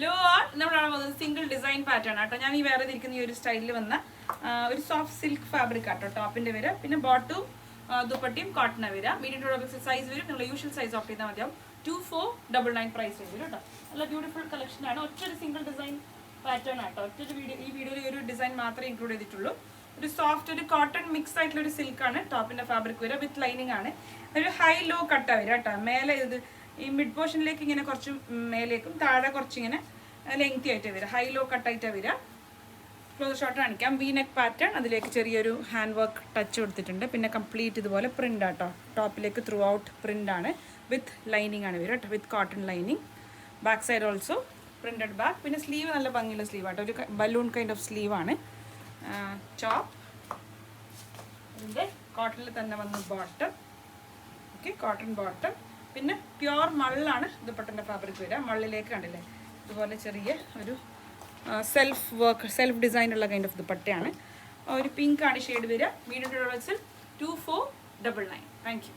Law നമ്മളാണ് വന്നത് single design pattern ആട്ടോ. ഞാൻ ഈ വേറെ ഇരിക്കുന്ന ഈ ഒരു സ്റ്റൈലിൽ വന്ന ഒരു സോഫ്റ്റ് സിൽക്ക് ഫാബ്രിക് ആട്ടോ ടോപ്പിന്റെ വരിക. പിന്നെ ബോട്ടും ദുപ്പട്ടിയും കോട്ടണ വരിക. മീഡിയം ടു ഡബിൾ സൈസ് വരും. നിങ്ങൾ യൂഷ്വൽ സൈസ് ഓപ്റ്റ് ചെയ്താൽ മതിയാവും. 2499 പ്രൈസ് വരും കേട്ടോ. നല്ല ബ്യൂട്ടിഫുൾ കളക്ഷൻ ആണ്. ഒറ്റൊരു സിംഗിൾ ഡിസൈൻ പാറ്റേൺ ആട്ടോ. ഒറ്റൊരു ഈ വീഡിയോയിൽ ഒരു ഡിസൈൻ മാത്രമേ ഇൻക്ലൂഡ് ചെയ്തിട്ടുള്ളൂ. ഒരു സോഫ്റ്റ് ഒരു കോട്ടൺ മിക്സ് ആയിട്ടുള്ള ഒരു സിൽക്കാണ് ടോപ്പിന്റെ ഫാബ്രിക് വരിക. വിത്ത് ലൈനിങ് ആണ്. ഒരു ഹൈ ലോ കട്ട വരിക കേട്ടോ. മേലെ ഇത് ഈ മിഡ് പോർഷനിലേക്ക് ഇങ്ങനെ കുറച്ച് മേലേക്കും താഴെ കുറച്ചിങ്ങനെ ലെങ്തി ആയിട്ട് വരിക. ഹൈ ലോ കട്ടായിട്ട് വരിക. ക്ലോസ് ഷോട്ട് കാണിക്കാം. വി നെക്ക് പാറ്റേൺ, അതിലേക്ക് ചെറിയൊരു ഹാൻഡ് വർക്ക് ടച്ച് കൊടുത്തിട്ടുണ്ട്. പിന്നെ കംപ്ലീറ്റ് ഇതുപോലെ പ്രിന്റ് ആട്ടോ. ടോപ്പിലേക്ക് ത്രൂ ഔട്ട് പ്രിന്റ് ആണ്. വിത്ത് ലൈനിങ് ആണ് വരിക കേട്ടോ. With cotton lining. Back side also printed back. പിന്നെ സ്ലീവ് നല്ല ഭംഗിയുള്ള സ്ലീവ് ആട്ടോ. ഒരു ബലൂൺ കൈൻഡ് ഓഫ് സ്ലീവ് ആണ്. ടോപ്പ് ഇതിൻ്റെ കോട്ടണിൽ തന്നെ വന്ന ബോട്ടം. Okay, cotton bottom. പിന്നെ പ്യുവർ മള്ളാണ് ദുപ്പട്ടൻ്റെ ഫാബ്രിക് വരിക. മള്ളിലേക്ക് കണ്ടില്ലേ ഇതുപോലെ ചെറിയ ഒരു സെൽഫ് ഡിസൈൻ ഉള്ള കൈൻഡ് ഓഫ് ദുപ്പട്ടയാണ്. ഒരു പിങ്ക് ആണ് ഷെയ്ഡ് വരിക. Medium to 2499. Thank U.